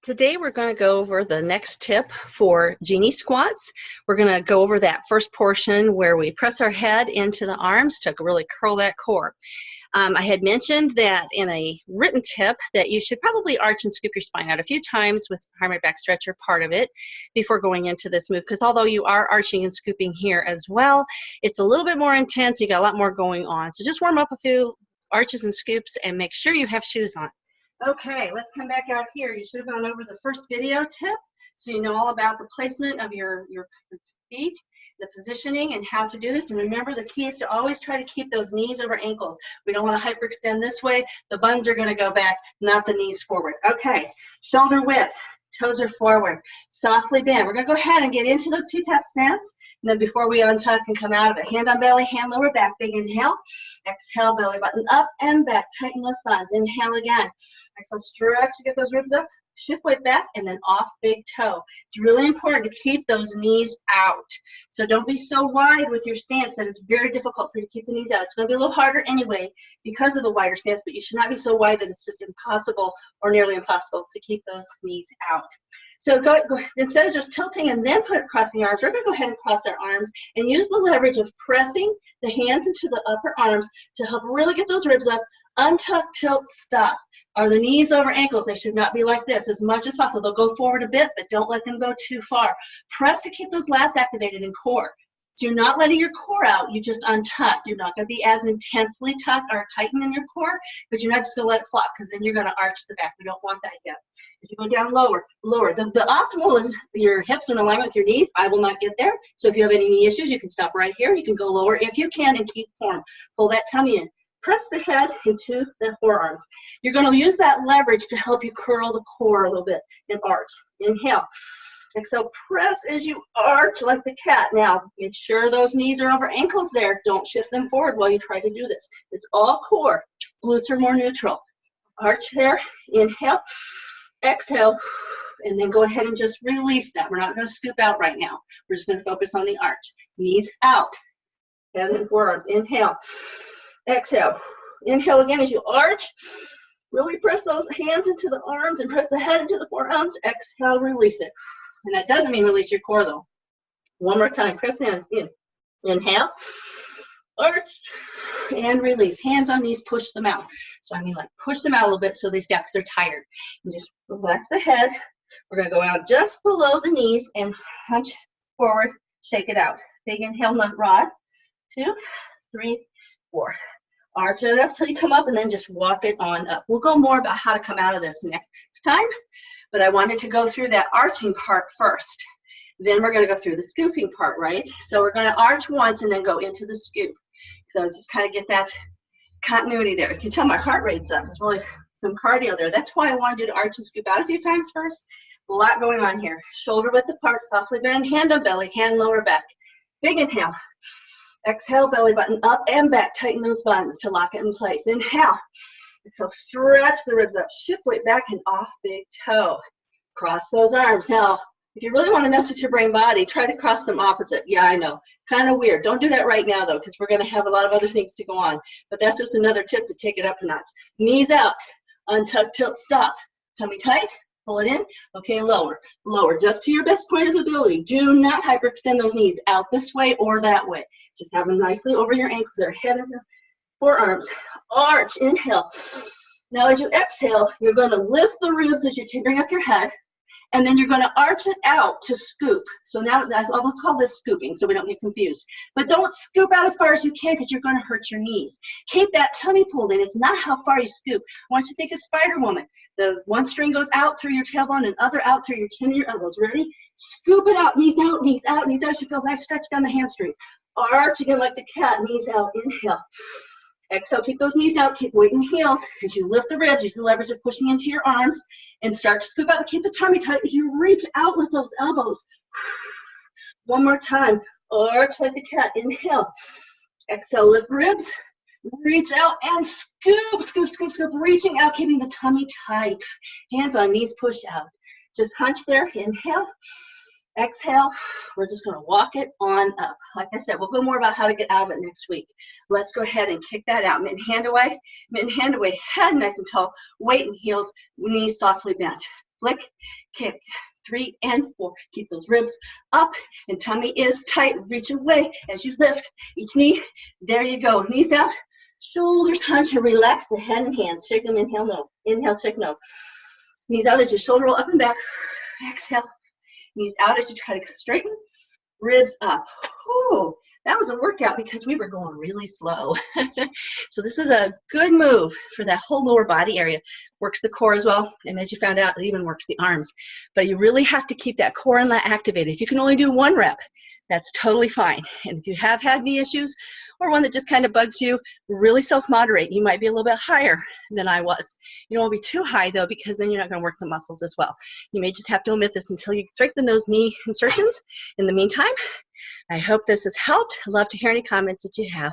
Today we're going to go over the next tip for Jeannie squats. We're going to go over that first portion where we press our head into the arms to really curl that core. I had mentioned that in a written tip that you should probably arch and scoop your spine out a few times with primary back stretcher part of it before going into this move, because although you are arching and scooping here as well, it's a little bit more intense. You got a lot more going on. So just warm up a few arches and scoops and make sure you have shoes on. Okay, let's come back out here. You should have gone over the first video tip, so you know all about the placement of your feet, the positioning, and how to do this. And remember, the key is to always try to keep those knees over ankles. We don't want to hyperextend this way. The buns are going to go back, not the knees forward. Okay, shoulder width, toes are forward, softly bend. We're going to go ahead and get into the two-tap stance. And then before we untuck and come out of it, hand on belly, hand lower back, big inhale. Exhale, belly button up and back, tighten those spines. Inhale again. Exhale, stretch to get those ribs up. Shift weight back and then off big toe. It's really important to keep those knees out. So don't be so wide with your stance that it's very difficult for you to keep the knees out. It's going to be a little harder anyway because of the wider stance, but you should not be so wide that it's just impossible or nearly impossible to keep those knees out. So instead of just tilting and then crossing your arms, we're going to go ahead and cross our arms and use the leverage of pressing the hands into the upper arms to help really get those ribs up. Untuck, tilt, stop. Are the knees over ankles? They should not be like this as much as possible. They'll go forward a bit, but don't let them go too far. Press to keep those lats activated in core. Do not letting your core out. You just untuck. You're not going to be as intensely tucked or tighten in your core, but you're not just going to let it flop because then you're going to arch the back. We don't want that yet. As you go down lower, lower. The optimal is your hips in alignment with your knees. I will not get there. So if you have any knee issues, you can stop right here. You can go lower if you can and keep form. Pull that tummy in. Press the head into the forearms. You're going to use that leverage to help you curl the core a little bit and arch. Inhale. Exhale, press as you arch like the cat. Now, make sure those knees are over ankles there. Don't shift them forward while you try to do this. It's all core. Glutes are more neutral. Arch there. Inhale. Exhale. And then go ahead and just release that. We're not going to scoop out right now. We're just going to focus on the arch. Knees out. Head and forearms. Inhale. Exhale. Inhale again as you arch. Really press those hands into the arms and press the head into the forearms. Exhale, release it. And that doesn't mean release your core though. One more time. Press in. Inhale. Arch. And release. Hands on knees, push them out. So I mean like push them out a little bit so they stop because they're tired. And just relax the head. We're going to go out just below the knees and hunch forward. Shake it out. Big inhale, nut rod. 2, 3, 4. Arch it up till you come up and then just walk it on up. We'll go more about how to come out of this next time, but I wanted to go through that arching part first. Then we're going to go through the scooping part, right? So we're going to arch once and then go into the scoop. So just kind of get that continuity there. You can tell my heart rate's up. It's really some cardio there. That's why I wanted you to arch and scoop out a few times first. A lot going on here. Shoulder width apart, softly bend, hand on belly, hand lower back. Big inhale. Exhale, belly button up and back. Tighten those buttons to lock it in place. Inhale. Exhale, stretch the ribs up. Shift weight back and off big toe. Cross those arms. Now, if you really want to mess with your brain body, try to cross them opposite. Yeah, I know. Kind of weird. Don't do that right now, though, because we're going to have a lot of other things to go on. But that's just another tip to take it up a notch. Knees out. Untuck, tilt, stop. Tummy tight. Pull it in. Okay, lower. Lower. Just to your best point of ability. Do not hyperextend those knees out this way or that way. Just have them nicely over your ankles there. Head and the forearms. Arch. Inhale. Now as you exhale, you're going to lift the ribs as you bring up your head. And then you're going to arch it out to scoop. So now let's call this scooping so we don't get confused. But don't scoop out as far as you can because you're going to hurt your knees. Keep that tummy pulled in. It's not how far you scoop. I want you to think of Spider-Woman. The one string goes out through your tailbone and other out through your chin and your elbows. Ready? Scoop it out. Knees out, knees out, knees out. You feel nice stretch down the hamstrings. Arch again like the cat. Knees out. Inhale. Exhale, keep those knees out, keep weight in heels. As you lift the ribs, use the leverage of pushing into your arms and start to scoop out. Keep the tummy tight as you reach out with those elbows. One more time. Arch like the cat. Inhale. Exhale, lift ribs. Reach out and scoop, scoop, scoop, scoop. Reaching out, keeping the tummy tight. Hands on knees, push out. Just hunch there. Inhale. Exhale, we're just going to walk it on up. Like I said, we'll go more about how to get out of it next week. Let's go ahead and kick that out. Mitten hand away, head nice and tall, weight in heels, knees softly bent. flick, kick. 3 and 4. Keep those ribs up and tummy is tight. Reach away as you lift each knee. There you go. Knees out, shoulders hunch, and relax the head and hands. Shake them. Inhale, no. Inhale, shake, no. Knees out as you shoulder roll up and back. Exhale. Knees out as you try to straighten. Ribs up. Whew, that was a workout because we were going really slow. So this is a good move for that whole lower body area. Works the core as well, and as you found out, it even works the arms. But you really have to keep that core and lat activated. If you can only do 1 rep, that's totally fine. And if you have had knee issues or one that just kind of bugs you, really self-moderate. You might be a little bit higher than I was. You don't want to be too high though, because then you're not going to work the muscles as well. You may just have to omit this until you strengthen those knee insertions. In the meantime, I hope this has helped. I'd love to hear any comments that you have.